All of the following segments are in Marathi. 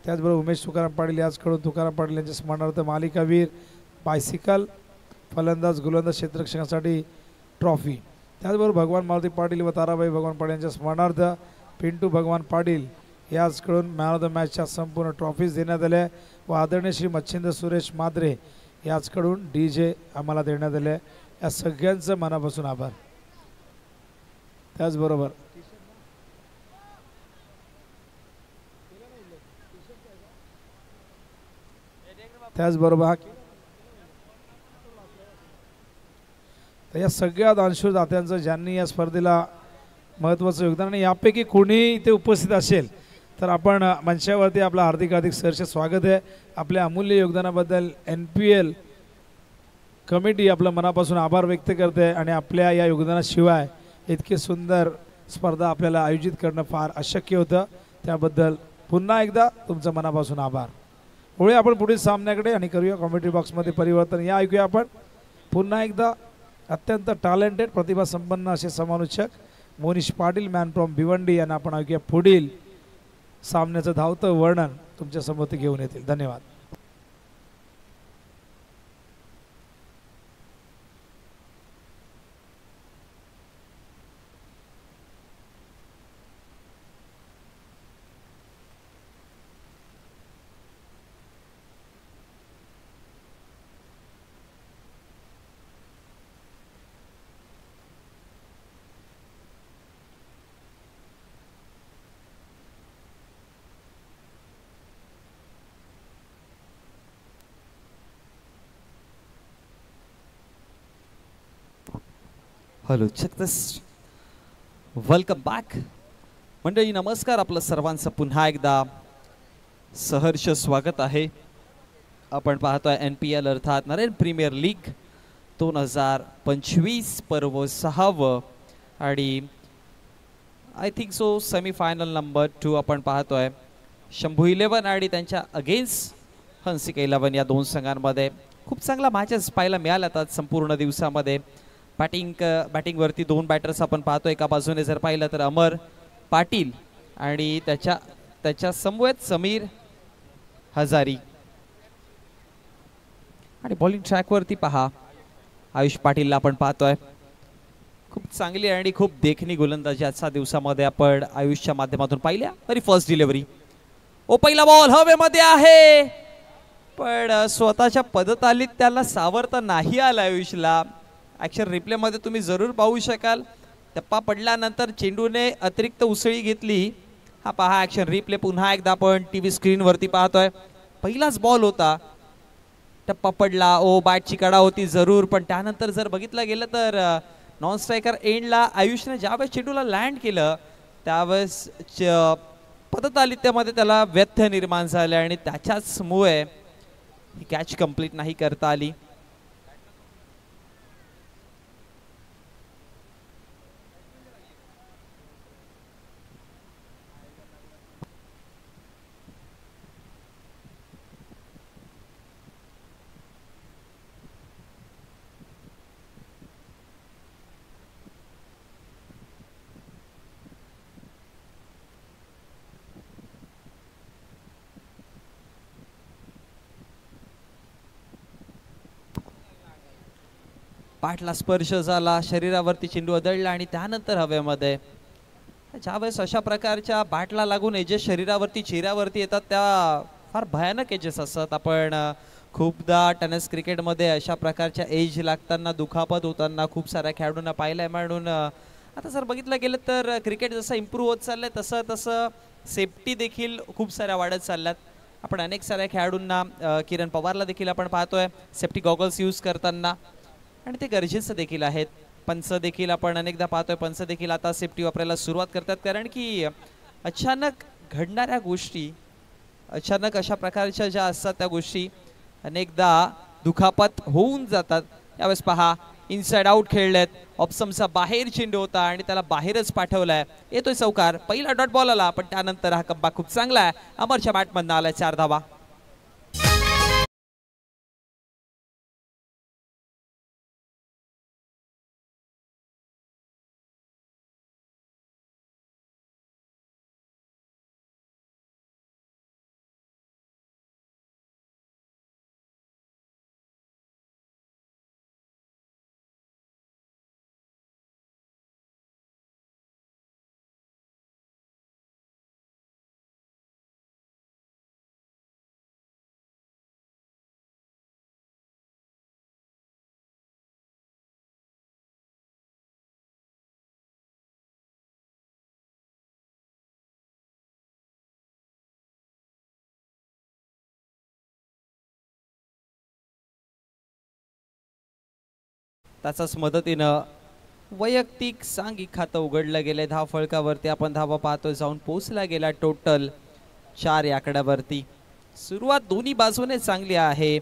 त्याचबरोबर उमेश तुकाराम पाटील याचकडून तुकाराम पाटील यांच्या स्मरणार्थ मालिकावीर बायसिकल, फलंदाज गोलंदाज क्षेत्ररक्षकांसाठी ट्रॉफी. त्याचबरोबर भगवान मारुती पाटील व ताराबाई भगवान पाटील यांच्या स्मरणार्थ पिंटू भगवान पाटील याचकडून मॅन ऑफ द मॅचच्या संपूर्ण ट्रॉफीज देण्यात आल्या व आदरणीय श्री मच्छिंद्र सुरेश माद्रे याचकडून DJ आम्हाला देण्यात आले. या सगळ्यांचं मनापासून आभार. त्याचबरोबर हा या सगळ्या दानशूर दात्यांचं ज्यांनी या स्पर्धेला महत्त्वाचं योगदान आणि यापैकी कोणी इथे उपस्थित असेल तर आपण मंचावरती आपलं हार्दिक सहर्ष स्वागत आहे. आपल्या अमूल्य योगदानाबद्दल NPL कमिटी आपलं मनापासून आभार व्यक्त करते आणि आपल्या या योगदानाशिवाय इतकी सुंदर स्पर्धा आपल्याला आयोजित करणं फार अशक्य होतं. त्याबद्दल पुन्हा एकदा तुमचं मनापासून आभार. वळूया आपण पुढील सामन्याकडे आणि करूया कॉमेंट्री बॉक्समध्ये परिवर्तन. या ऐकूया आपण पुन्हा एकदा अत्यंत टॅलेंटेड प्रतिभा संपन्न असे समालोचक मोनिश पाटील मॅन फ्रॉम भिवंडी यांना आपण ऐकूया पुढील सामन्याचं धावतं वर्णन तुमच्या समोर ते घेऊन येतील. धन्यवाद. हॅलो चेक दिस. वेलकम बॅक मंडळी. नमस्कार. आपलं सर्वांचं पुन्हा एकदा सहर्ष स्वागत आहे. आपण पाहतोय NPL अर्थात नरेन प्रीमियर लीग 2025 पर्व 6व आणि I think so semifinal number 2 आपण पाहतोय. शंभू 11 आणि त्यांच्या अगेन्स्ट हंसिक 11 या दोन संघांमध्ये खूप चांगला मॅचेस पाहायला मिळाल्यात आज संपूर्ण दिवसामध्ये. बॅटिंगवरती दोन बॅटर्स आपण पाहतो. एका बाजूने जर पाहिलं तर अमर पाटील आणि त्याच्या समवेत समीर हजारी आणि बॉलिंग ट्रॅकवरती पहा आयुष पाटीलला आपण पाहतोय. खूप चांगली आणि खूप देखणी गोलंदाजी आजच्या दिवसामध्ये आपण आयुषच्या माध्यमातून पाहिल्या. तरी फर्स्ट डिलिव्हरी पहिला बॉल हवेमध्ये आहे पण स्वतःच्या पदतालीत त्याला सावरता नाही आला आयुषला. ॲक्शन रिप्लेमध्ये तुम्ही जरूर पाहू शकाल. टप्पा पडल्यानंतर चेंडूने अतिरिक्त उसळी घेतली. हा पहा ॲक्शन रिप्ले पुन्हा एकदा आपण TV स्क्रीनवरती पाहतोय. पहिलाच बॉल होता. टप्पा पडला. बॅटची कडा होती जरूर पण त्यानंतर जर बघितलं गेलं तर नॉन स्ट्रायकर एंडला आयुषने ज्यावेळेस चेंडूला लँड केलं त्यावेळेस पदतालित्यामध्ये त्याला व्यत्यय निर्माण झाले आणि त्याच्याचमुळे ही कॅच कंप्लीट नाही करता आली. पाठला स्पर्श झाला. शरीरावरती चेंडू आदळला आणि त्यानंतर हवेमध्ये ज्यावेळेस अशा प्रकारच्या बॅटला लागून एजेस शरीरावरती चेहऱ्यावरती येतात त्या फार भयानक एजेस असतात. आपण खूपदा टेनिस क्रिकेटमध्ये अशा प्रकारच्या एज लागताना दुखापत होताना खूप साऱ्या खेळाडूंना पाहिलंय. म्हणून आता जर बघितलं गेलं तर क्रिकेट जसं इम्प्रूव्ह होत चाललंय तसं तसं सेफ्टी देखील खूप साऱ्या वाढत चालल्यात. आपण अनेक साऱ्या खेळाडूंना किरण पवारला देखील आपण पाहतोय सेफ्टी गॉगल्स यूज करताना आणि ते गरजेचं देखील आहेत. पंच देखील आपण अनेकदा पाहतोय पंच देखील आता सेफ्टी वापरायला सुरुवात करतात कारण की अचानक घडणाऱ्या गोष्टी अचानक अशा प्रकारच्या ज्या असतात त्या गोष्टी अनेकदा दुखापत होऊन जातात. यावेळेस पहा इनसाइड आउट खेळलेत. ऑप्शनचा बाहेर चेंडू होता आणि त्याला बाहेरच पाठवलाय. येतोय चौकार. पहिला डॉट बॉल आला पण त्यानंतर हा कब्बा खूप चांगला आहे. अमरच्या बॅटमधनं आलाय 4 धावा. त्याच्याच मदतीनं वैयक्तिक सांघिक खातं उघडलं गेले. धाव फळकावरती आपण धावा पाहतोय जाऊन पोहोचला गेला टोटल 4 या आकड्यावरती. सुरुवात दोन्ही बाजूने चांगली आहे.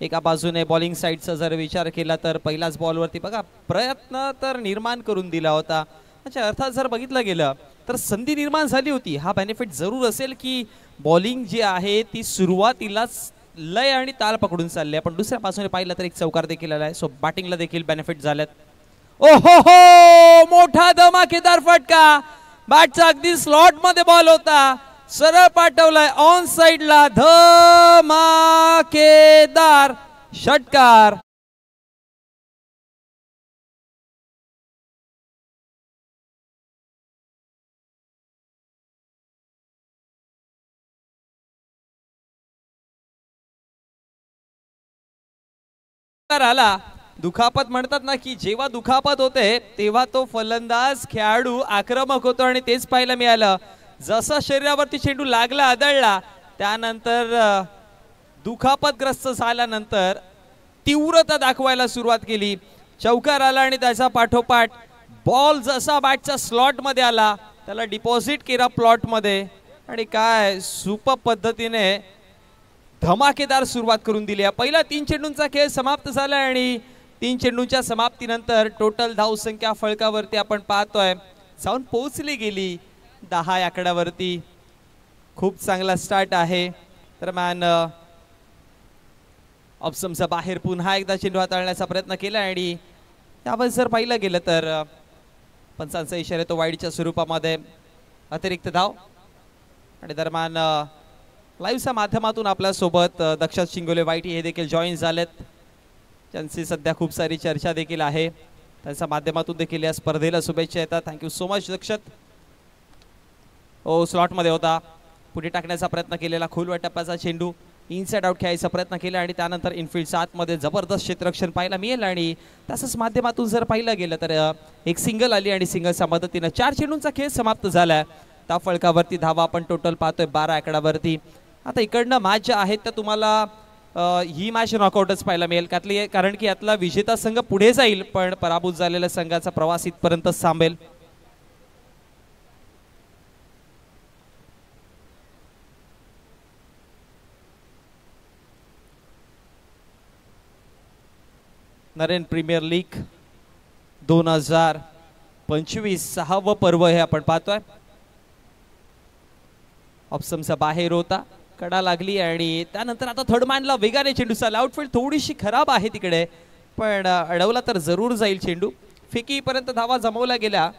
एका बाजूने बॉलिंग साईडचा जर विचार केला तर पहिल्याच बॉलवरती बघा प्रयत्न तर निर्माण करून दिला होता. अच्छा अर्थात जर बघितलं गेलं तर संधी निर्माण झाली होती. हा बेनिफिट जरूर असेल की बॉलिंग जी आहे ती सुरुवातीलाच लय आणि ताल पकडून चालली आहे. पण दुसऱ्या बाजूने पाहिलं तर एक चौकार देखील आलाय. सो बॅटिंगला देखील बेनिफिट झालेत. ओहो हो मोठा धमाकेदार फटका. बॅटचा अगदी स्लॉट मध्ये बॉल होता. सरळ पाठवलाय ऑन साइडला. धमाकेदार षटकार. आला. दुखापत म्हणतात ना की जेव्हा दुखापत होते तेव्हा तो फलंदाज खेळाडू आक्रमक होतो आणि तेच पाहायला मिळालं. जसा शरीरावरती चेंडू लागला आदळला त्यानंतर दुखापतग्रस्त झाल्यानंतर तीव्रता दाखवायला सुरुवात केली. चौकार आला आणि त्याचा पाठोपाठ बॉल जसा बॅटच्या स्लॉट मध्ये आला त्याला डिपॉझिट केला प्लॉट मध्ये आणि काय सुपर पद्धतीने धमाकेदार सुरुवात करून दिली. पहिला 3 चेंडूंचा खेळ समाप्त झाला आणि 3 चेंडूंच्या समाप्तीनंतर टोटल धावसंख्या फळकावरती आपण पाहतोय जाऊन पोहोचली गेली 10 या आकड्यावरती. खूप चांगला स्टार्ट आहे. दरम्यान ऑप्शनचा बाहेर पुन्हा एकदा चेंडू हाताळण्याचा प्रयत्न केला आणि त्यावेळेस जर पाहिलं गेलं तर पंचांचा इशारा तो वाईडच्या स्वरूपामध्ये अतिरिक्त धाव. आणि दरम्यान लाईव्हच्या माध्यमातून आपल्या सोबत दक्षत शिंगोले वाईटी हे देखील जॉईन झालेत. त्यांची सध्या खूप सारी चर्चा देखील आहे. त्यांच्या माध्यमातून देखील या स्पर्धेला शुभेच्छा येतात. Thank you so much Dakshat. ओ स्लॉट मध्ये होता. पुढे टाकण्याचा प्रयत्न केलेला खोलवर टप्प्याचा चेंडू इनसाइड आउट खेळायचा प्रयत्न केला आणि त्यानंतर इनफिल्डच्या आतमध्ये जबरदस्त क्षेत्ररक्षण पाहायला मिळेल. आणि तसंच माध्यमातून जर पाहिलं गेलं तर एक सिंगल आली आणि सिंगलच्या मदतीनं 4 चेंडूंचा खेळ समाप्त झालाय. त्या फळकावरती धावा आपण टोटल पाहतोय 12 आकड्यावरती. आता इकडनं मॅच ज्या आहेत त्या तुम्हाला ही मॅच नॉकआउटच पाहायला मिळेल कारण की यातला विजेता संघ पुढे जाईल पण पराभूत झालेल्या संघाचा प्रवास इथपर्यंतच थांबेल. नरेन प्रीमियर लीग 2025 6वं पर्व हे आपण पाहतोय. ऑप्शनचा बाहेर होता. कडा लागली आणि त्यानंतर आता थर्ड मॅनला वेगाने चेंडू चालला. आउटफील्ड थोडीशी खराब आहे तिकडे पण अडवला तर जरूर जाईल चेंडू. फेकीपर्यंत धावा जमवल्या गेल्या.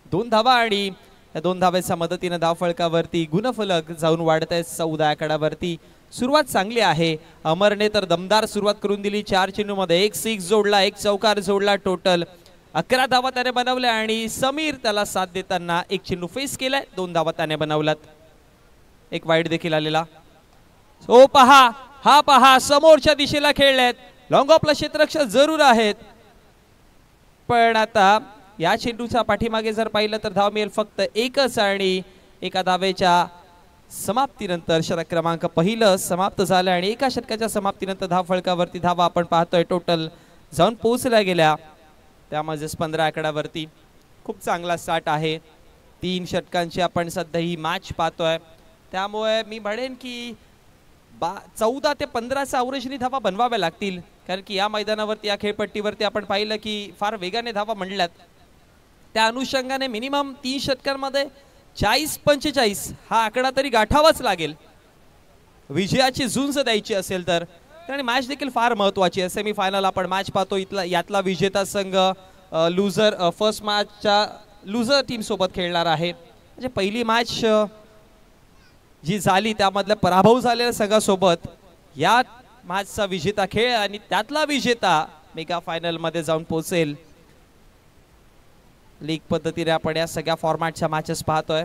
2 धावा आणि या 2 धाव्याच्या मदतीने धाव फळकावरती गुणफलक जाऊन वाढत आहे 14 आकड्यावरती. सुरुवात चांगली आहे. अमरने तर दमदार सुरुवात करून दिली. 4 चेंडूमध्ये 1 सिक्स जोडला, 1 चौकार जोडला. टोटल 11 धावा त्याने बनवल्या आणि समीर त्याला साथ देताना 1 चेंडू फेस केलाय. 2 धावा त्याने बनवल्यात. एक वाईड देखील आलेला. ओ पहा हा पहा समोरच्या दिशेला खेळलेत. लॉंग ऑफला क्षेत्ररक्षक जरूर आहेत पण आता या चेंडूच्या पाठीमागे जर पाहिलं तर धाव मिळेल फक्त 1च आणि एका धावेच्या समाप्तीनंतर षटक क्रमांक पहिलं समाप्त झालं आणि एका षटकाच्या समाप्तीनंतर धाव फळकावरती धावा आपण पाहतोय टोटल जाऊन पोहोचल्या गेल्या त्यामध्ये 15 आकड्यावरती. खूप चांगला स्टार्ट आहे. 3 षटकांची आपण सध्या ही मॅच पाहतोय त्यामुळे मी म्हणेन की 14 ते 15चा अवरेजनी धावा बनवाव्या लागतील कारण की या मैदानावरती या खेळपट्टीवरती आपण पाहिलं की फार वेगाने धावा म्हणल्यात. त्या अनुषंगाने मिनिमम 3 षटकांमध्ये 40-45 हा आकडा तरी गाठावाच लागेल विजयाची झुंज द्यायची असेल तर. आणि मॅच देखील फार महत्त्वाची आहे. सेमीफायनल आपण मॅच पाहतो. यातला विजेता संघ लुझर फर्स्ट मॅचच्या लुझर टीम सोबत खेळणार आहे. म्हणजे पहिली मॅच जी झाली त्यामधला पराभव झालेल्या संघासोबत या मॅचचा विजेता खेळ आणि त्यातला विजेता मेगा फायनल मध्ये जाऊन पोहोचेल. लीग पद्धतीने आपण या सगळ्या फॉर्मॅटच्या मॅचेस पाहतोय.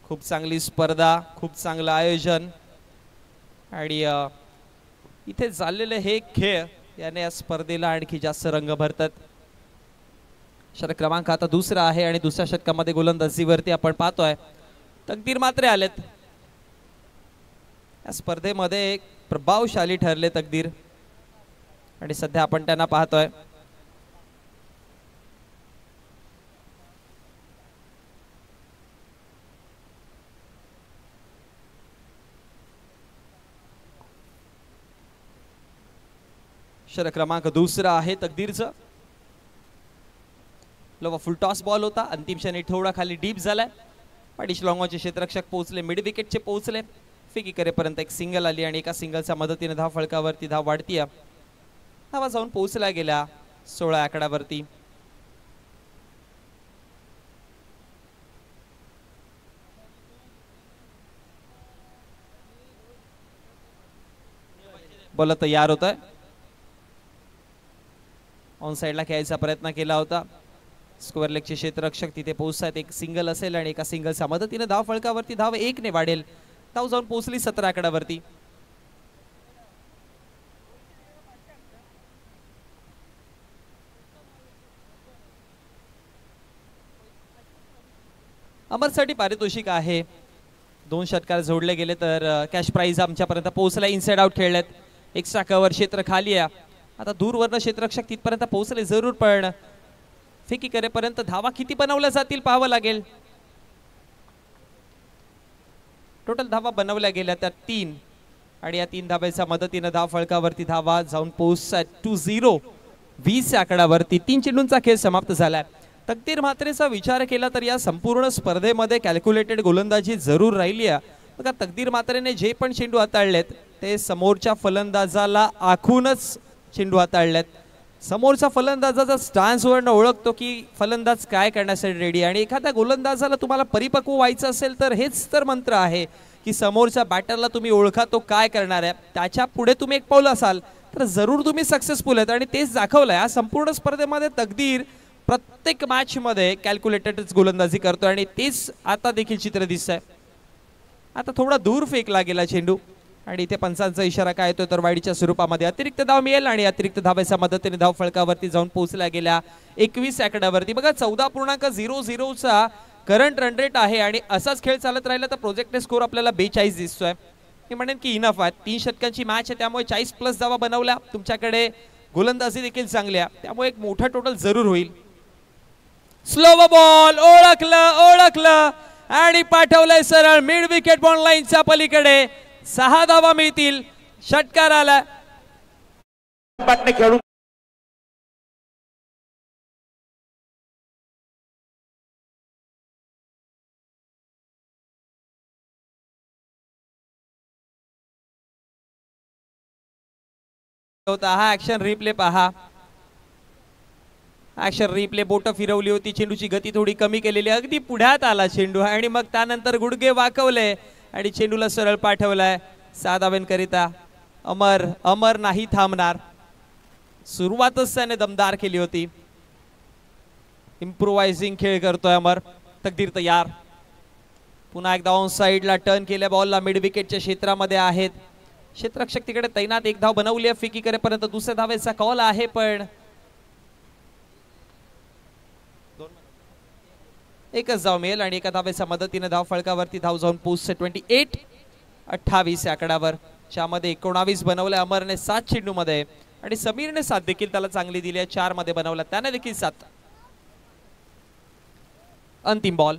खूप चांगली स्पर्धा, खूप चांगलं आयोजन आणि इथे चाललेले हे खेळ याने या स्पर्धेला आणखी जास्त रंग भरतात. षटक क्रमांक आता दुसरा आहे आणि दुसऱ्या षटकामध्ये गोलंदाजीवरती आपण पाहतोय तकदीर मात्रे आलेत. या स्पर्धेमध्ये एक प्रभावशाली ठरले तकदीर आणि सध्या आपण त्यांना पाहतोय. षटक क्रमांक दुसरा आहे तकदीरचं. लोवा फुल टॉस बॉल होता. अंतिम क्षणी थोडा खाली डीप झालाय. पाठीशी लॉंगॉनचे क्षेत्ररक्षक पोहोचले, मिड विकेटचे पोहोचले. फेकी करेपर्यंत एक सिंगल आली आणि एका सिंगलच्या मदतीने धाव फलकावरती धाव वाढतीय. धावा जाऊन पोहोचल्या गेल्या 16 आकड्यावरती. बॉल तयार होत आहे. ऑन साइडला खेळायचा प्रयत्न केला होता. स्क्वेअर लेगचे क्षेत्ररक्षक तिथे पोहोचतात. एक सिंगल असेल आणि एका सिंगलच्या मदतीने धाव फलकावरती धाव 1 ने वाढेल. धाव जाऊन पोहोचली 17 आकड्यावरती. अमरसाठी पारितोषिक आहे. 2 षटकार जोडले गेले तर कॅश प्राइज आमच्यापर्यंत पोहोचला. इनसाइड आउट खेळलेत. एक्स्ट्रा कव्हर क्षेत्र खाली आहे. आता दूरवरनं क्षेत्ररक्षक तिथपर्यंत पोहोचले जरूर, पण फेकी करेपर्यंत धावा किती बनवल्या जातील पाहावं लागेल. टोटल धावा बनवल्या गेल्या त्या 3 आणि या 3 धाब्याच्या मदतीने धाव फळकावरती धावा जाऊन पोहोचतात 2-0. 20 आकड्यावरती 3 चेंडूंचा खेळ समाप्त झालाय. तकदीर मात्रेचा विचार केला तर या संपूर्ण स्पर्धेमध्ये कॅल्क्युलेटेड गोलंदाजी जरूर राहिली आहे. बघा, तकदीर मात्रेने जे पण चेंडू हाताळलेत ते समोरच्या फलंदाजाला आखूनच चेंडू हाताळलेत. समोरचा फलंदाजाचा स्टान्सवरनं ओळखतो की फलंदाज काय करण्यासाठी रेडी, आणि एखाद्या गोलंदाजाला तुम्हाला परिपक्व व्हायचं असेल तर हेच तर मंत्र आहे की समोरच्या बॅटरला तुम्ही ओळखा तो काय करणार आहे. त्याच्या पुढे तुम्ही एक पाऊल असाल तर जरूर तुम्ही सक्सेसफुल आहेत, आणि तेच दाखवलं या संपूर्ण स्पर्धेमध्ये. तकदीर प्रत्येक मॅच मध्ये कॅल्क्युलेटेड गोलंदाजी करतोय आणि तेच आता देखील चित्र दिसतंय. आता थोडा दूर फेकला गेला चेंडू आणि इथे पंचांचा इशारा काय येतोय तर वाईडच्या स्वरूपामध्ये अतिरिक्त धाव मिळेल, आणि अतिरिक्त धावेच्या मदतीने धाव फळकावरती जाऊन पोहोचल्या गेल्या 21 आकड्यावरती. बघा, 14.00चा करंट रन रेट आहे, आणि असाच खेळ चालत राहिला तर प्रोजेक्टेड स्कोर आपल्याला 42 दिसतोय. मी म्हणेन की इनफ आहे. 3 षटकांची मॅच आहे, त्यामुळे 40+ धावा बनवल्या. तुमच्याकडे गोलंदाजी देखील चांगली आहे, त्यामुळे एक मोठा टोटल जरूर होईल. स्लो बॉल ओळखलं आणि पाठवलंय सरळ मिड विकेट बॉल लाईनच्या पलीकडे. 6 धावा मिळतील. षटकार आला. खेळू होता. हा ऍक्शन रिप्ले पहा. Action replay. बोट फिरवली होती, चेंडूची गती थोडी कमी केलेली, अगदी पुढ्यात आला चेंडू आणि मग त्यानंतर गुडघे वाकवले आणि चेंडूला सरळ पाठवलाय 6 धावांकरिता. अमर नाही थांबणार. सुरुवातच त्याने दमदार केली होती. इम्प्रोवायझिंग खेळ करतोय अमर. तकदीर तयार. पुन्हा एकदा ऑन साइडला टर्न केल्या बॉलला. मिड विकेटच्या क्षेत्रामध्ये आहेत. क्षेत्ररक्षक तिकडे तैनात. 1 धाव बनवली आहे. फेकी करेपर्यंत दुसऱ्या धावेचा कॉल आहे, पण एकच धाव मिळेल आणि एका धावेच्या मदतीने धाव फळकावरती धाव जाऊन पोहोचते 28 आकड्यावर. ज्यामध्ये 19 बनवल्या अमरने 7 चेंडू मध्ये, आणि समीरने 7 देखील त्याला चांगली दिली आहे. 4 मध्ये बनवल्या त्याने देखील 7. अंतिम बॉल.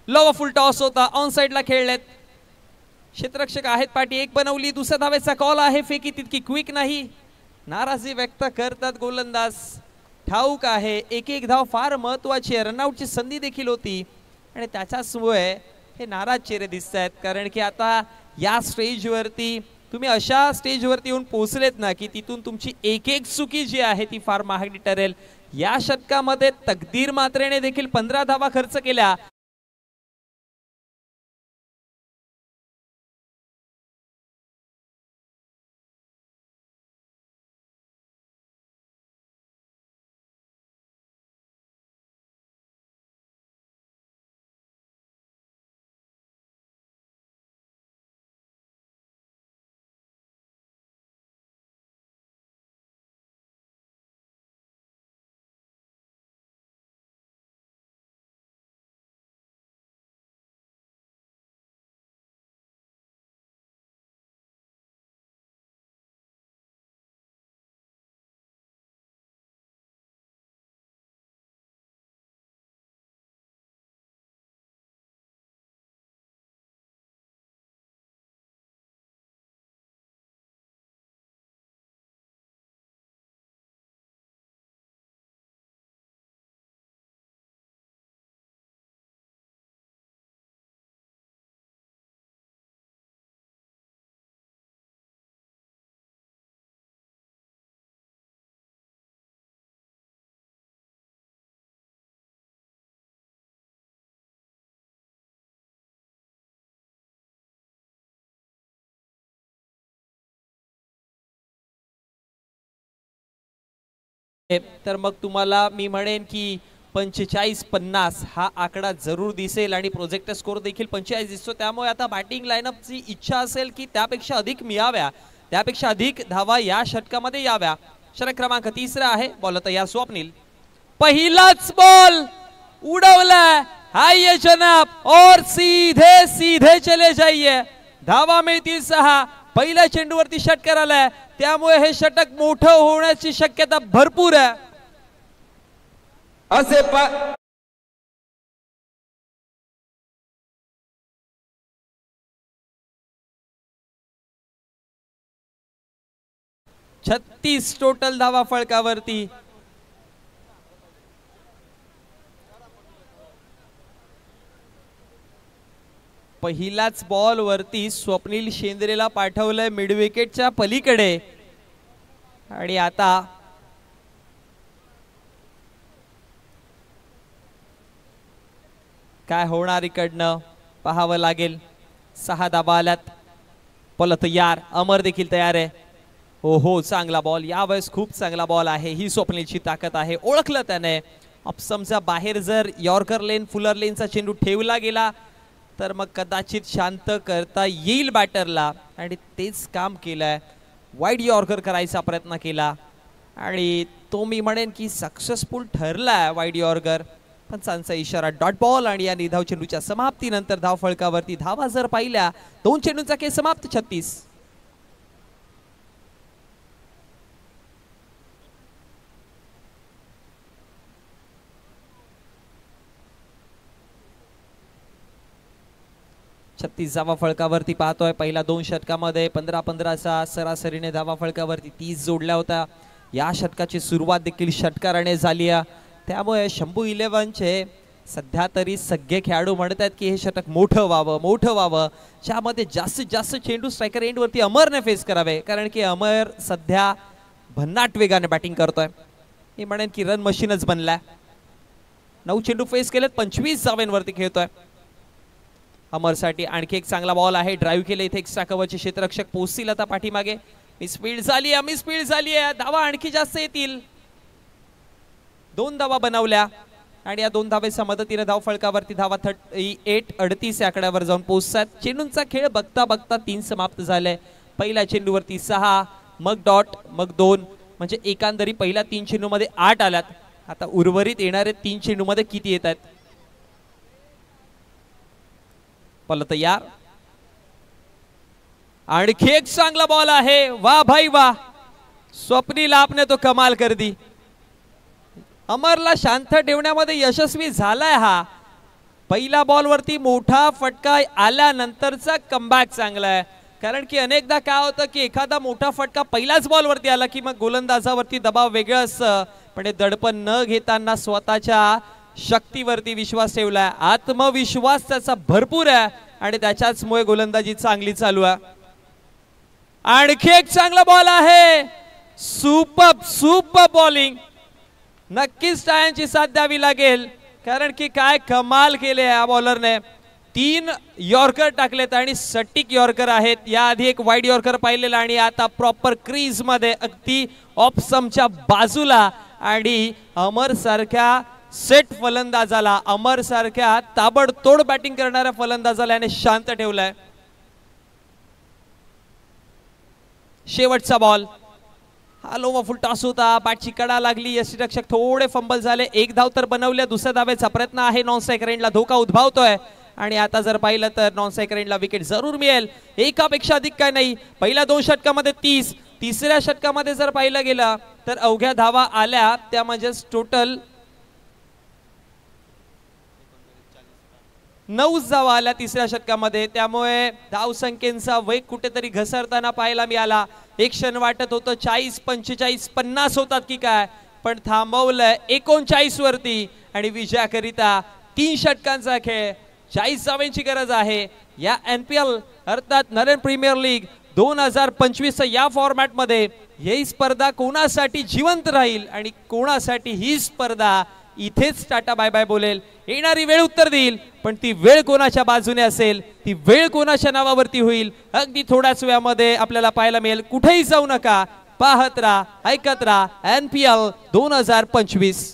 लो फुल टॉस होता. ऑन साइडला खेळलेत. क्षेत्ररक्षक आहेत पाठी. 1 बनवली. दुसऱ्या धावेचा कॉल आहे. फेकी तितकी क्विक नाही. नाराजी व्यक्त करतात गोलंदाज. ठाऊक आहे एक धाव फार महत्वाची आहे. रनआउटची संधी देखील होती आणि त्याच्यामुळे हे नाराज चेहरे दिसत आहेत, कारण की आता या स्टेजवरती तुम्ही अशा स्टेजवरती येऊन पोहोचलेत ना की तिथून तुमची एक चुकी जी आहे ती फार महागडी ठरेल. या षटकामध्ये तकदीर मात्रेने देखील 15 धावा खर्च केल्या. तर मग तुम्हाला मी म्हणेन की 45-50 हा आकडा जरूर दिसेल आणि प्रोजेक्टर स्कोर देखील 45 दिसतो. त्यामुळे आता बॅटिंग लाईनअपची इच्छा असेल की त्यापेक्षा अधिक मिळाव्या, त्यापेक्षा अधिक धावा या षटकामध्ये याव्या. षटक क्रमांक 3 आहे. बॉल तयार स्वप्नील. पहिलाच बॉल उडवला. हाय जनाब और सीधे सीधे चले जाइए. धावा मिळतील 6. पहिल्या चेंडूवरती षटकार आलाय, त्यामुळे हे षटक मोठं होण्याची शक्यता भरपूर आहे. असे 36 टोटल धावा फळकावरती. पहिलाच बॉल वरती स्वप्नील शेंद्रेला पाठवलंय मिड विकेटच्या पलीकडे. आणि आता काय होणार इकडनं पाहावं लागेल. 6 धावा आल्यात. बॉल तयार. अमर देखील तयार आहे. हो चांगला बॉल. यावेळेस खूप चांगला बॉल आहे. ही स्वप्नीलची ताकद आहे. ओळखलं त्याने. ऑप्शनच्या बाहेर जर यॉर्कर लेन फुलर लेनचा चेंडू ठेवला गेला तर मग कदाचित शांत करता येईल बॅटरला, आणि तेच काम केलंय. वाईड यॉर्कर करायचा प्रयत्न केला आणि तो मी म्हणेन की सक्सेसफुल ठरलाय वाईड यॉर्कर. पंचांचा इशारा डॉट बॉल. आणि या निधाव चेंडूच्या समाप्तीनंतर धाव फळकावरती धावा जर पाहिल्या 2 चेंडूंचा खेळ समाप्त. 36. धावा फळकावरती पाहतोय. पहिल्या 2 षटकामध्ये 15-15चा सरासरीने धावा फळकावरती 30 जोडल्या होत्या. या षटकाची सुरुवात देखील षटकाराने झाली आहे. त्यामुळे शंभू 11चे सध्या तरी सगळे खेळाडू म्हणतात की हे षटक मोठं व्हावं, ज्यामध्ये जास्तीत जास्त चेंडू स्ट्रायकर एंडवरती अमरने फेस करावे, कारण की अमर सध्या भन्नाट वेगाने बॅटिंग करतोय. मी म्हणेन की रन मशीनच बनलाय. 9 चेंडू फेस केलेत. 25 धावांवरती खेळतोय. अमरसाठी आणखी एक चांगला बॉल आहे. ड्राईव्ह केले इथे. एक्स्ट्रा कव्हरचे क्षेत्ररक्षक पोहोचतील आता पाठीमागे. मिसफील्ड झाली आहे. धावा आणखी जास्त येतील. 2 धावा बनवल्या आणि या 2 धावेच्या मदतीने धाव फळकावरती धावा 38 या आकड्यावर जाऊन पोहोचतात. चेंडूंचा खेळ बघता बघता 3 समाप्त झाले. पहिल्या चेंडूवरती 6, मग डॉट, मग 2, म्हणजे एकंदरी पहिल्या 3 चेंडूमध्ये 8 आल्यात. आता उर्वरित येणारे 3 चेंडूमध्ये किती येत आहेत. बॉल तयार. आणखी एक चांगला बॉल आहे. वाह भाई वाह. स्वप्नील आपने तो कमाल कर दी. अमरला शांत ठेवण्यामध्ये यशस्वी झालाय हा. पहिल्या बॉलवरती मोठा फटका आल्यानंतरचा कमबॅक चांगला आहे, कारण की अनेकदा काय होतं की एखादा मोठा फटका पहिल्याच बॉलवरती आला की मग गोलंदाजावरती दबाव वेगळा असतं. पण हे दडपण न घेताना स्वतःच्या शक्तीवरती विश्वास ठेवलाय. आत्मविश्वास त्याचा भरपूर आहे आणि त्याच्याचमुळे गोलंदाजी चांगली चालू आहे. आणखी एक चांगला बॉल आहे. Super bowling. नक्कीच टाळ्यांची साथ द्यावी लागेल, कारण की काय कमाल केले या बॉलरने. 3 यॉर्कर टाकलेत आणि सटीक यॉर्कर आहेत. याआधी एक वाईड यॉर्कर पाहिलेला आणि आता प्रॉपर क्रीज मध्ये अगदी ऑफ स्टंपच्या बाजूला. आणि अमर सारख्या सेट फलंदाजाला, अमर सारख्या ताबडतोड बॅटिंग करणाऱ्या फलंदाजाला याने शांत ठेवलाय. शेवटचा बॉल. हा लोवा फुल टॉस होता. बॅटची कडा लागली. यष्टिरक्षक थोडे फंबल झाले. 1 धाव तर बनवल्या. दुसऱ्या धावेचा प्रयत्न आहे. नॉन स्ट्रायकर एंडला धोका उद्भवतोय आणि आता जर पाहिलं तर नॉन स्ट्रायकर एंडला विकेट जरूर मिळेल. एकापेक्षा अधिक काय नाही. पहिल्या 2 षटकामध्ये 30, तिसऱ्या षटकामध्ये जर पाहिलं गेलं तर अवघ्या धावा आल्या त्या म्हणजे टोटल 9 धावा आल्या तिसऱ्या षटकामध्ये. त्यामुळे धाव संख्येचा वेग कुठेतरी घसरताना पाहायला मिळाला. एक क्षण वाटत होतं 40, 45, 50 होतात की काय, पण थांबवलंय 39 वरती. आणि विजयाकरिता 3 षटकांचा खेळ. 40 धावांची गरज आहे. या NPL अर्थात नरेंद्र प्रीमियर लीग 2025 या फॉर्मॅट मध्ये ही स्पर्धा कोणासाठी जिवंत राहील आणि कोणासाठी ही स्पर्धा इथेच टाटा बाय बाय बोलेल. येणारी वेळ उत्तर देईल, पण ती वेळ कोणाच्या बाजूने असेल, ती वेळ कोणाच्या नावावरती होईल, अगदी थोड्याच वेळामध्ये आपल्याला पाहायला मिळेल. कुठेही जाऊ नका. पाहत राहा, ऐकत राहा NPL 2025.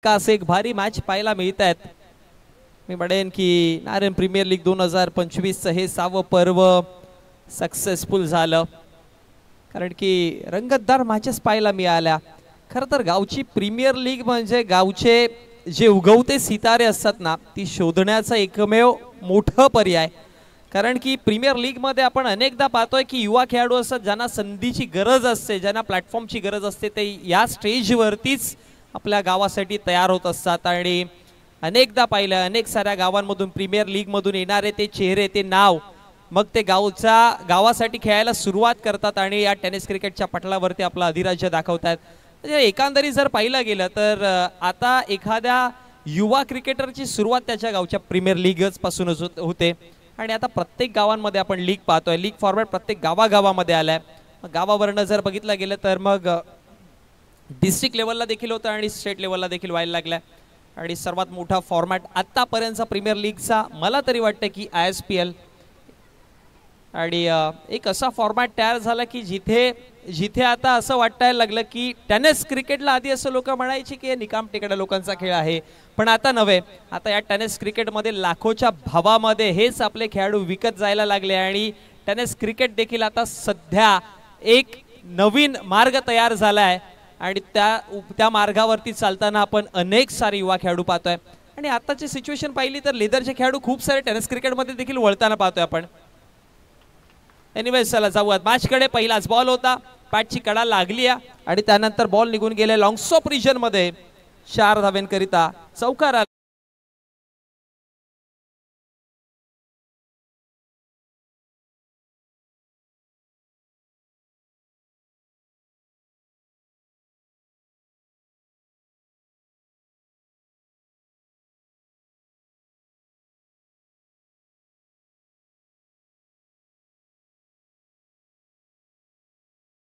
कास एक भारी मॅच पाहायला मिळत आहेत. मी म्हणेन की नारायण प्रीमियर लीग 2025 हे 6वं पर्व सक्सेसफुल झालं, कारण की रंगतदार मॅचेस पाहायला मिळाल्या. खरं तर गावची प्रीमियर लीग म्हणजे गावचे जे उगवते सितारे असतात ना, ती शोधण्याचा एकमेव मोठं पर्याय. कारण की प्रीमियर लीग मध्ये आपण अनेकदा पाहतोय की युवा खेळाडू असतात ज्यांना संधीची गरज असते, ज्यांना प्लॅटफॉर्मची गरज असते, ते या स्टेजवरतीच आपल्या गावासाठी तयार होत असतात. आणि अनेकदा पाहिलं, अनेक साऱ्या गावांमधून प्रीमियर लीग मधून येणारे ते चेहरे, ते नाव, मग ते गावासाठी खेळायला सुरुवात करतात आणि या टेनिस क्रिकेटच्या पटलावरती आपला अधिराज्य दाखवतात. म्हणजे एकंदरीत जर पाहिलं गेलं तर आता एखाद्या युवा क्रिकेटरची सुरुवात त्याच्या गावच्या प्रीमियर लीगच पासूनच होते. आणि आता प्रत्येक गावांमध्ये आपण लीग पाहतोय, लीग फॉर्मॅट प्रत्येक गावागावामध्ये आलाय. गावावरनं जर बघितलं गेलं तर मग डिस्ट्रिक्ट लेवलला देखील होतं आणि स्टेट लेवलला देखील व्हायला लागलाय. आणि सर्वात मोठा फॉर्मॅट आतापर्यंतचा प्रीमियर लीगचा मला तरी वाटतं की ISPL. आणि एक असा फॉर्मॅट तयार झाला की जिथे आता असं वाटायला लागलं की टेनिस क्रिकेटला आधी असं लोक म्हणायचे की निकाम टेकड्या लोकांचा खेळ आहे, पण आता नव्हे. आता या टेनिस क्रिकेटमध्ये लाखोच्या भावामध्ये हेच आपले खेळाडू विकत जायला लागले. आणि टेनिस क्रिकेट देखील आता सध्या एक नवीन मार्ग तयार झाला आहे. आणि त्या मार्गावरती चालताना आपण अनेक सारे युवा खेळाडू पाहतोय. आणि आताची सिच्युएशन पाहिली तर लेदरचे खेळाडू खूप सारे टेनिस क्रिकेटमध्ये देखील वळताना पाहतोय आपण. एनिवेज चला जाऊयात मॅचकडे. पहिलाच बॉल होता, पॅटची कडा लागली आणि त्यानंतर बॉल निघून गेले लॉंग स्टॉप रिजन मध्ये. 4 धावेंकरिता चौकार आला.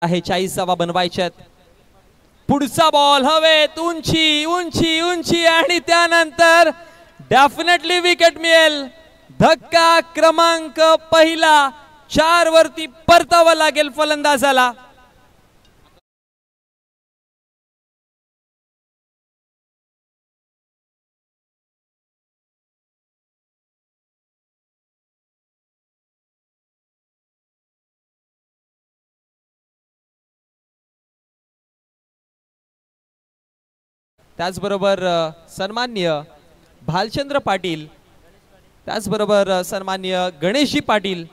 आहे 40 बनवायच्यात. पुढचा बॉल हवेत, उंची उंची उंची आणि त्यानंतर डेफिनेटली विकेट मिळेल. धक्का क्रमांक पहिला 4 वरती परतावा लागेल फलंदाजाला. त्याचबरोबर सन्माननीय भालचंद्र पाटील, त्याचबरोबर सन्माननीय गणेशजी पाटील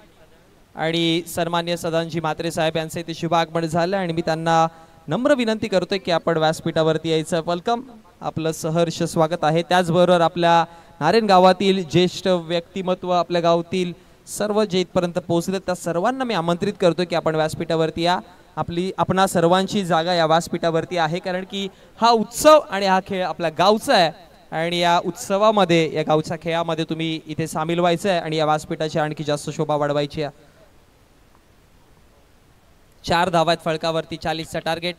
आणि सन्माननीय सदानजी म्हात्रे साहेब यांचे इथे शुभ आगमन झालं आणि मी त्यांना नम्र विनंती करतोय की आपण व्यासपीठावरती यायचं. वेलकम, आपलं सहर्ष स्वागत आहे. त्याचबरोबर आपल्या नारायण गावातील ज्येष्ठ व्यक्तिमत्व, आपल्या गावातील सर्व जे इथपर्यंत पोहोचले त्या सर्वांना मी आमंत्रित करतो की आपण व्यासपीठावरती या. आपणा सर्वांची जागा या व्यासपीठावरती आहे, कारण की हा उत्सव आणि हा खेळ आपल्या गावचा आहे आणि या उत्सवामध्ये, या गावच्या खेळामध्ये तुम्ही इथे सामील व्हायचं आहे आणि या व्यासपीठाची आणखी जास्त शोभा वाढवायची आहे. 4 धावा आहेत फळकावरती, 40चा टार्गेट.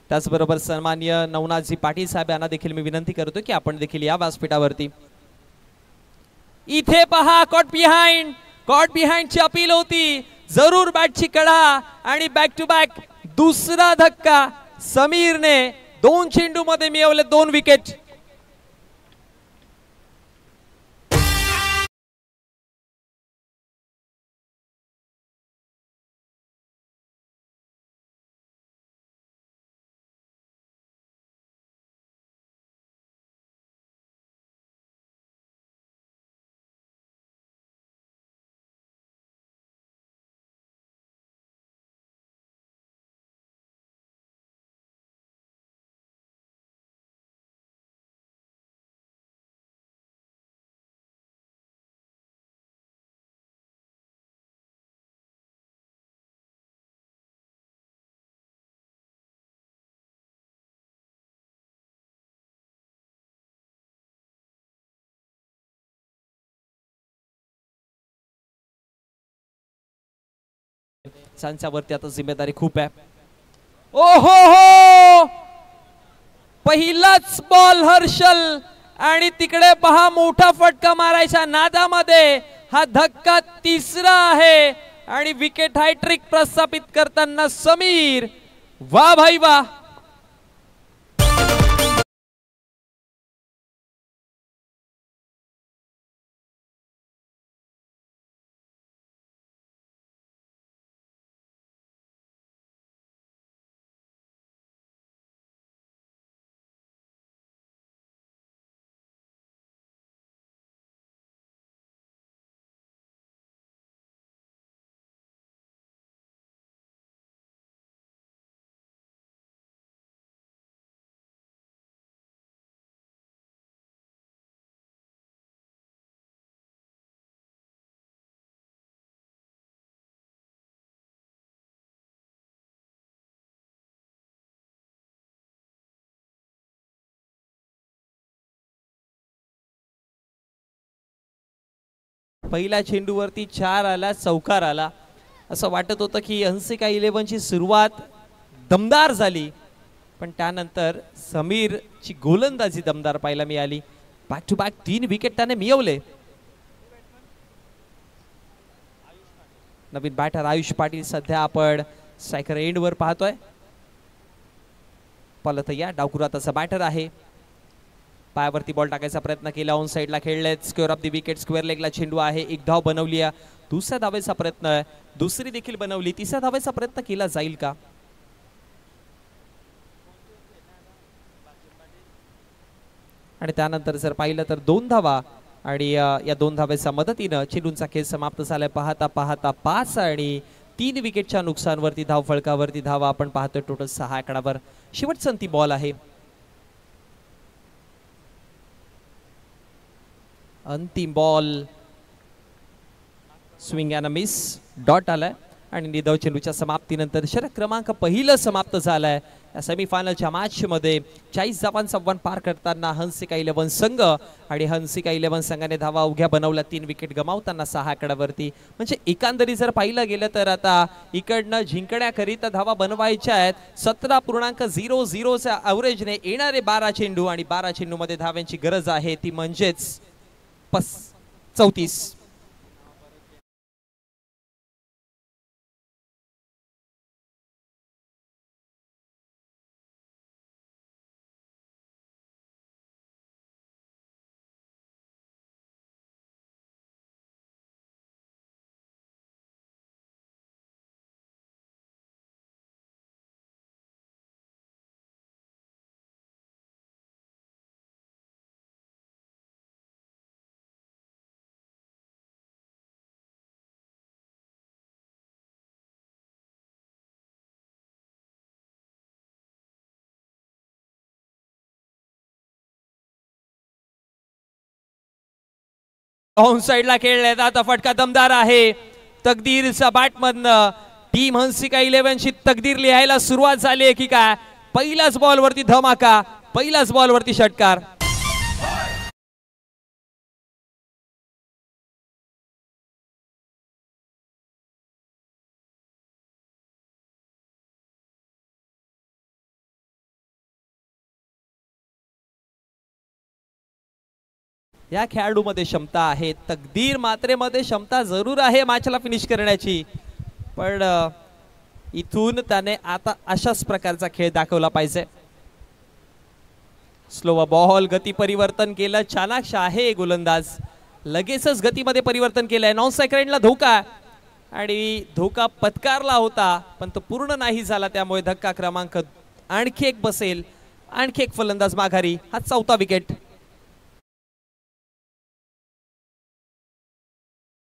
त्याचबरोबर सन्माननीय नवनाथजी पाटील साहेब यांना देखील मी विनंती करतो की आपण देखील या व्यासपीठावरती. इथे पहा, कॉट बिहाइंडची अपील होती, जरूर बॅटची कडा आणि बॅक टू बॅक दुसरा धक्का समीरने 2 चेंडू मध्ये मिळवले 2 विकेट. वरती आता जिम्मेदारी खूप आहे. ओहो हो, पहिलाच बॉल हर्षल आणि तिकडे पहा, मोठा फटका मारायच्या नादामध्ये हा धक्का तिसरा आहे आणि विकेट हायट्रिक प्रस्थापित करताना समीर. वा भाई वा. पहिल्या चेंडूवरती 4 आला, चौकार आला. असं वाटत होतं की हंसिका 11ची सुरुवात दमदार झाली, पण त्यानंतर समीरची गोलंदाजी दमदार पाहायला मिळाली. बॅक टू बॅक 3 विकेट त्याने मिळवले. नवीन बॅटर आयुष पाटील सध्या आपण स्ट्रायकर एंडवर पाहतोय. पलतय्या डावकुराताचा बॅटर आहे. पायावरती बॉल टाकायचा प्रयत्न केला, ऑन साइडला खेळले, square off the wicket, square लेगला चेंडू आहे. 1 धाव बनवली आहे. दुसऱ्या धावेचा प्रयत्न आहे, दुसरी देखील बनवली. तिसऱ्या धावेचा प्रयत्न केला जाईल का? आणि त्यानंतर जर पाहिलं तर 2 धावा आणि या 2 धावेच्या मदतीनं चेंडूंचा खेळ समाप्त झालाय. पाहता पाहता 5 आणि 3 विकेटच्या नुकसानवरती धाव फळकावरती धावा आपण पाहतोय टोटल 6 आकडावर. शेवटचा अंतिम बॉल आहे. अंतिम ball swing and miss, dot आलाय आणि निधव चेंडूच्या समाप्तीनंतर षटक क्रमांक पहिलं समाप्त झालंय या सेमीफायनलच्या मॅचमध्ये. 40 धावांचा आव्हान पार करताना हंसिका 11 संघ आणि हंसिका 11 संघाने धावा अवघ्या बनवल्या. 3 विकेट गमावताना 6 आकड्यावरती. म्हणजे एकंदरीत जर पाहिलं गेलं तर आता इकडनं जिंकण्याकरिता धावा बनवायच्या आहेत. 17.00च्या ॲव्हरेजने येणारे 12 चेंडू आणि 12 चेंडूमध्ये धाव्यांची गरज आहे ती म्हणजेच 34. ऑन साइडला खेळले आता फटका दमदार आहे. तकदीरच्या बॅटमधनं टीम हंसिका 11ची तकदीर लिहायला सुरुवात झाली आहे की काय. पहिल्याच बॉलवरती धमाका, पहिल्याच बॉलवरती षटकार. या खेळाडूमध्ये क्षमता आहे. तकदीर मात्रेमध्ये क्षमता जरूर आहे मॅचला फिनिश करण्याची, पण इथून त्याने आता अशाच प्रकारचा खेळ दाखवला पाहिजे. स्लो बॉल, गती परिवर्तन केलं. चाणाक्ष आहे गोलंदाज, लगेचच गतीमध्ये परिवर्तन केलंय. नॉन सेकंडला धोका आणि धोका पत्कारला होता पण तो पूर्ण नाही झाला, त्यामुळे धक्का क्रमांक आणखी एक बसेल. आणखी एक फलंदाज माघारी. हा 4था विकेट.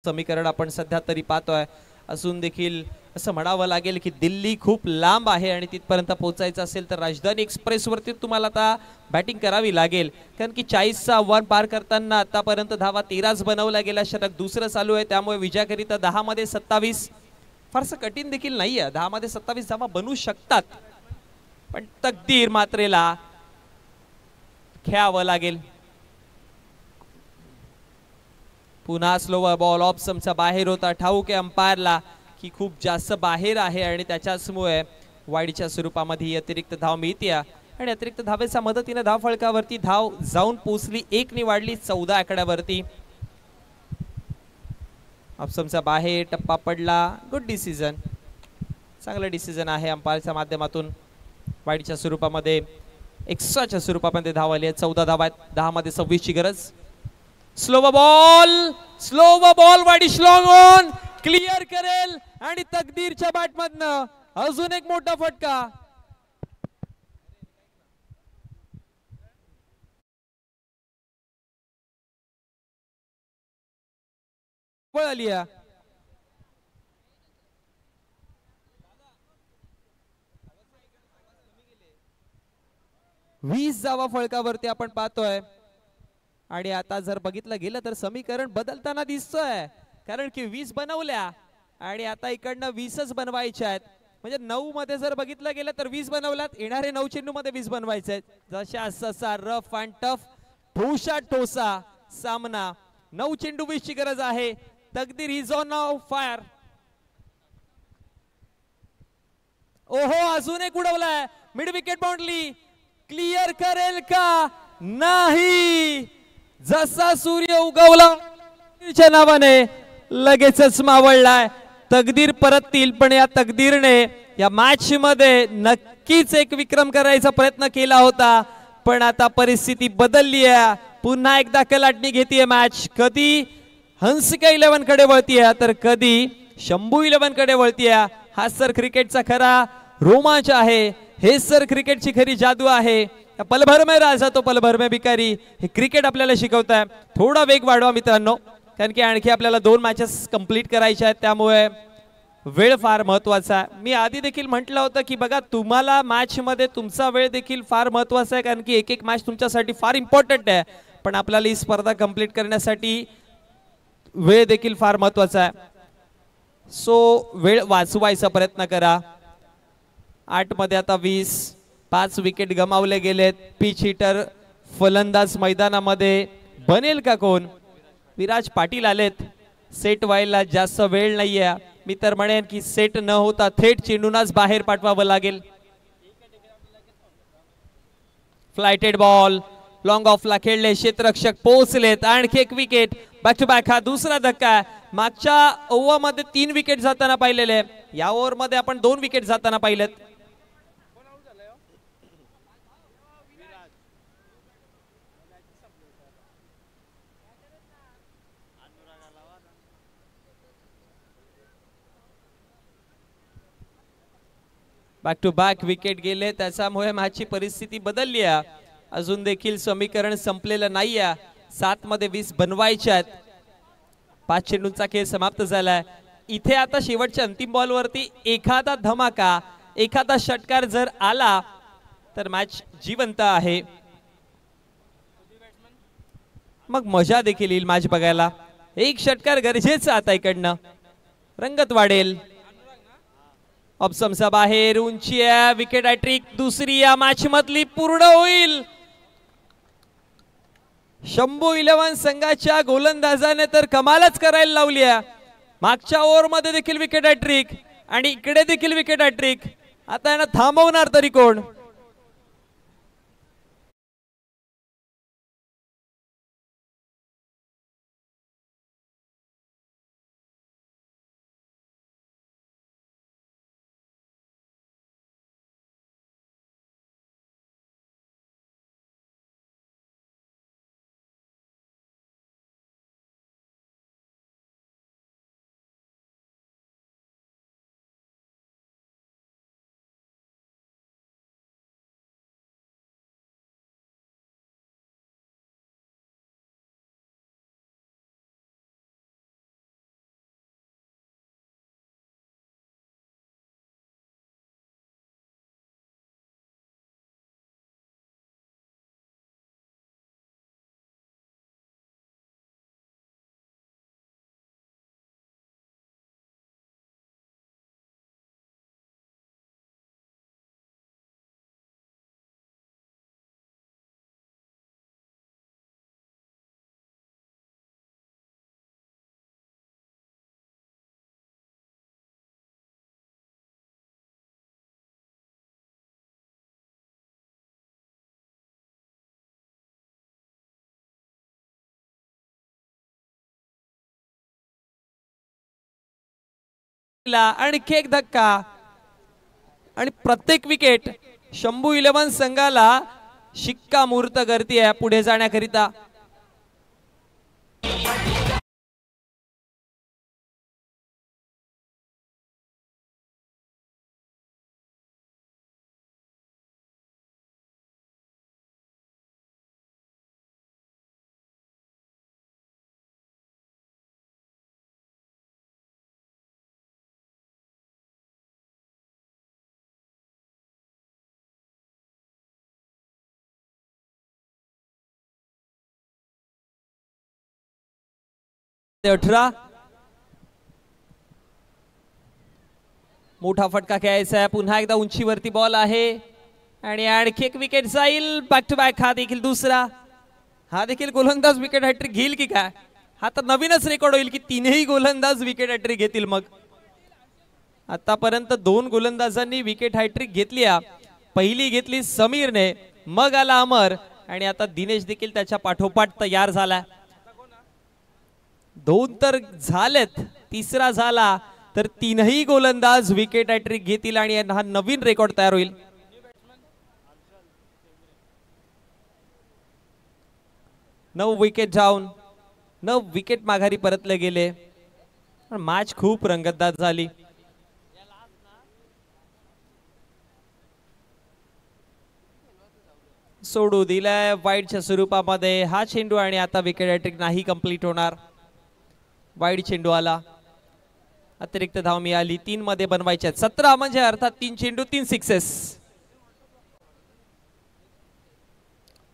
समीकरण आपण सध्या तरी पाहतोय. असून देखील असं म्हणावं लागेल की दिल्ली खूप लांब आहे आणि तिथपर्यंत पोहोचायचं असेल तर राजधानी एक्सप्रेसवरती तुम्हाला आता बॅटिंग करावी लागेल, कारण की 40चं आव्हान पार करताना आतापर्यंत धावा 13च बनवल्या गेल्या. षटक दुसरं चालू आहे, त्यामुळे विजयाकरिता 10 मध्ये 27 फारसं कठीण देखील नाहीये. 10 मध्ये 27 धावा बनवू शकतात, पण तकदीर मात्रेला खेळावं लागेल. पुन्हा स्लो बॉल ऑफ स्टंपच्या बाहेर होता. ठाऊक आहे अंपायरला की खूप जास्त बाहेर आहे आणि त्याच्याचमुळे वाईडच्या स्वरूपामध्ये अतिरिक्त धाव मिळते आणि अतिरिक्त धावेच्या मदतीने धाव फळकावरती धाव जाऊन पोचली. 1 ने वाढली 14 आकड्यावरती. ऑफ स्टंपच्या बाहेर टप्पा पडला. गुड डिसिजन, चांगलं डिसिजन आहे अंपायरच्या माध्यमातून. वाईडच्या स्वरूपामध्ये एक्स्ट्राच्या स्वरूपामध्ये धाव आली आहे. 14 धावा आहेत. 10 मध्ये 26 ची गरज. Slow ball widish long on clear करेल आणि तकदीरच्या बॅटमधनं अजून एक मोठा फटका. आली 20 धावा फळकावरती आपण पाहतोय आणि आता जर बघितलं गेलं तर समीकरण बदलताना दिसतोय, कारण की 20 बनवल्या आणि आता इकडनं 20च बनवायच्या आहेत. म्हणजे 9 मध्ये जर बघितलं गेलं तर 20 बनवल्यात. येणारे 9 चेंडू मध्ये 20 बनवायचे आहेत. जशा ससा रफ अँड टफ ठोसा ठोसा सामना. 9 चेंडू 20 ची गरज आहे. तकदीर इज ऑन नाउ फायर. ओहो, अजून एक उडवलाय. मिड विकेट बाउंड्री क्लिअर करेल का नाही. जसा सूर्य उगवला च्या नावाने लगेचच मावळलाय. तकदीर परततील, पण या तकदीरने या मॅच मध्ये नक्कीच एक विक्रम करायचा प्रयत्न केला होता, पण आता परिस्थिती बदलली आहे. पुन्हा एकदा कलाटणी घेतीये मॅच. कधी हंसिका 11 कडे वळतीये तर कधी शंभू 11 कडे वळतीये. हा सर क्रिकेटचा खरा रोमांच आहे. हे सर क्रिकेटची खरी जादू आहे. पलभर में राजा तो पलभर में भिकारी, हे क्रिकेट आपल्याला शिकवताय. थोडा वेग वाढवा मित्रांनो, कारण की आणखी आपल्याला 2 मॅचेस कंप्लीट करायच्या आहेत, त्यामुळे वेळ फार महत्वाचा आहे. मी आधी देखील म्हटलं होतं की बघा, तुम्हाला मॅच मध्ये तुमचा वेळ देखील फार महत्वाचा आहे, कारण की एक एक मॅच तुमच्यासाठी फार इम्पॉर्टंट आहे. पण आपल्याला ही स्पर्धा कंप्लीट करण्यासाठी वेळ देखील फार महत्वाचा आहे. सो वेळ वाचवायचा प्रयत्न करा. 8 मध्ये आता 20. 5 विकेट गमावले गेलेत. पिच हिटर फलंदाज मैदानामध्ये बनेल का कोण? विराज पाटील आलेत. सेट व्हायला जास्त वेळ नाहीये. मी तर म्हणेन की सेट न होता थेट चेंडूनच बाहेर पाठवावं लागेल. फ्लायटेड बॉल लॉंग ऑफला खेळले. क्षेत्ररक्षक पोहोचलेत. आणखी एक विकेट. बॅक टू बॅक हा दुसरा धक्का. मागच्या ओव्हर मध्ये 3 विकेट जाताना पाहिलेले. या ओव्हर मध्ये आपण 2 विकेट जाताना पाहिलेत. बॅक टू बॅक विकेट गेले. त्याच्यामुळे मॅचची परिस्थिती बदलली आहे. अजून देखील समीकरण संपलेलं नाही आहे. 7 मध्ये 20 बनवायचे आहेत. 5 चेंडूंचा खेळ समाप्त झालाय. इथे आता शेवटच्या अंतिम बॉल वरती एखादा धमाका एखादा षटकार जर आला तर मॅच जिवंत आहे. मग मजा देखील येईल मॅच बघायला. एक षटकार गरजेचं आता इकडनं. रंगत वाढेल. ऑप्शनचा बाहेर उंची आहे. विकेट हॅट्रिक दुसरी या मॅच मधली पूर्ण होईल. शंभू 11 संघाच्या गोलंदाजाने तर कमालच करायला लावली आहे. मागच्या ओव्हर मध्ये देखील विकेट हॅट्रिक आणि इकडे देखील विकेट हॅट्रिक. आता यांना थांबवणार तरी कोण? आणखी एक धक्का आणि प्रत्येक विकेट शंभू 11 संघाला शिक्कामोर्तब करते पुढे जाण्याकरिता. मोठा फटका खेळायचा आहे. पुन्हा एकदा उंचीवरती बॉल आहे आणि आणखी एक विकेट जाईल. बॅक टू बॅक हा देखील दुसरा. हा देखील गोलंदाज विकेट हॅट्रिक घेईल की काय? हा तर नवीनच रेकॉर्ड होईल की 3ही गोलंदाज विकेट हॅट्रिक घेतील. मग आतापर्यंत 2 गोलंदाजांनी विकेट हॅट्रिक घेतली. पहिली घेतली समीरने, मग आला अमर आणि आता दिनेश देखील त्याच्या पाठोपाठ तयार झाला. 2 तर झालेत. तिसरा झाला तर 3ही गोलंदाज विकेट हॅट्रिक घेतील आणि हा नवीन रेकॉर्ड तयार होईल. नऊ विकेट जाऊन 9 विकेट माघारी परतले गेले. मॅच खूप रंगतदार झाली. सोडू दिलाय वाईडच्या स्वरूपामध्ये हा चेंडू आणि आता विकेट हॅट्रिक नाही कंप्लीट होणार. वाईड चेंडू आला. अतिरिक्त धाव मिळाली. 3 मध्ये बनवायच्या 17 म्हणजे अर्थात 3 चेंडू 3 सिक्सेस.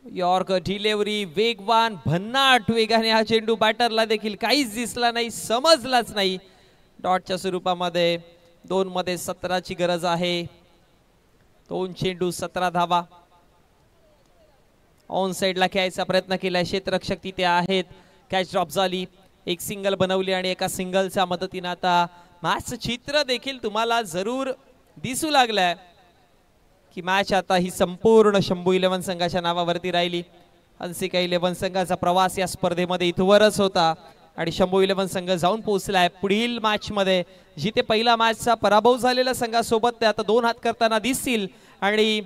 यॉर्क डिलिव्हरी वेगवान भन्नाट वेगाने हा चेंडू बॅटरला देखील काहीच दिसला नाही, समजलाच नाही. डॉटच्या स्वरूपामध्ये 2 मध्ये 17ची गरज आहे. 2 चेंडू 17 धावा. ऑन साइडला खेळायचा प्रयत्न केला, क्षेत्ररक्षक तिथे आहेत. कॅच ड्रॉप झाली, एक सिंगल बनवली आणि एका सिंगलच्या मदतीने आता मॅचचं चित्र देखील तुम्हाला जरूर दिसू लागलंय की मॅच आता ही संपूर्ण शंभू 11 संघाच्या नावावरती राहिली. हंसिका 11 संघाचा प्रवास या स्पर्धेमध्ये इथवरच होता आणि शंभू 11 संघ जाऊन पोहोचलाय पुढील मॅच मध्ये, जिथे पहिला मॅचचा पराभव झालेल्या संघासोबत ते आता 2 हात करताना दिसतील. आणि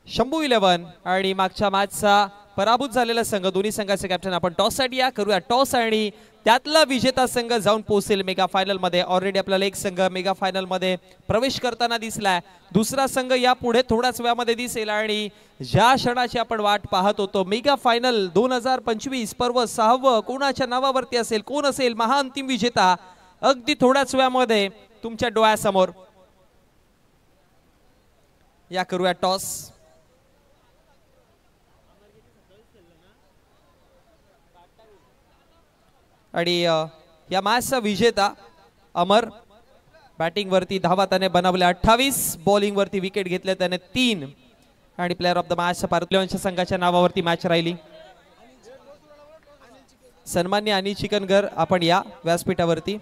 शंभू 11 आणि मागच्या मॅचचा पराभूत झालेला संघ, दोन्ही संघाचे कॅप्टन आपण टॉस साठी करूया टॉस आणि त्यातला विजेता संघ जाऊन पोहोचेल मेगा फायनल मध्ये. ऑलरेडी आपल्याला एक संघ मेगा फायनल मध्ये प्रवेश करताना दिसलाय, दुसरा संघ या पुढे थोड्याच वेळामध्ये दिसेल. आणि ज्या क्षणाची आपण वाट पाहत होतो, मेगा फायनल 2025 पर्व 6व कोणाच्या नावावरती असेल, कोण असेल महाअंतिम विजेता, अगदी थोड्याच वेळामध्ये तुमच्या डोळ्यासमोर. या करूया टॉस. आणि या मॅचचा विजेता अमर. बॅटिंग वरती धावा त्याने बनवल्या 28, बॉलिंग वरती विकेट घेतले त्याने 3 आणि प्लेअर ऑफ द मॅच भारतीय संघाच्या नावावरती मॅच राहिली. सन्मान्य अनिल चिकनगर आपण या व्यासपीठावरती.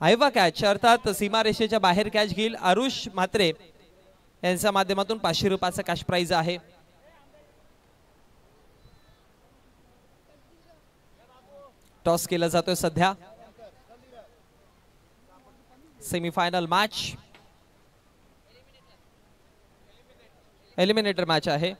आयवा कॅच अर्थात सीमारेषेच्या बाहेर कॅच घेईल आरुष म्हात्रे यांच्या माध्यमातून 500 रुपयाचा कॅश प्राइज आहे. टॉस केला जातोय सध्या. सेमीफायनल मॅच, एलिमिनेटर मॅच आहे.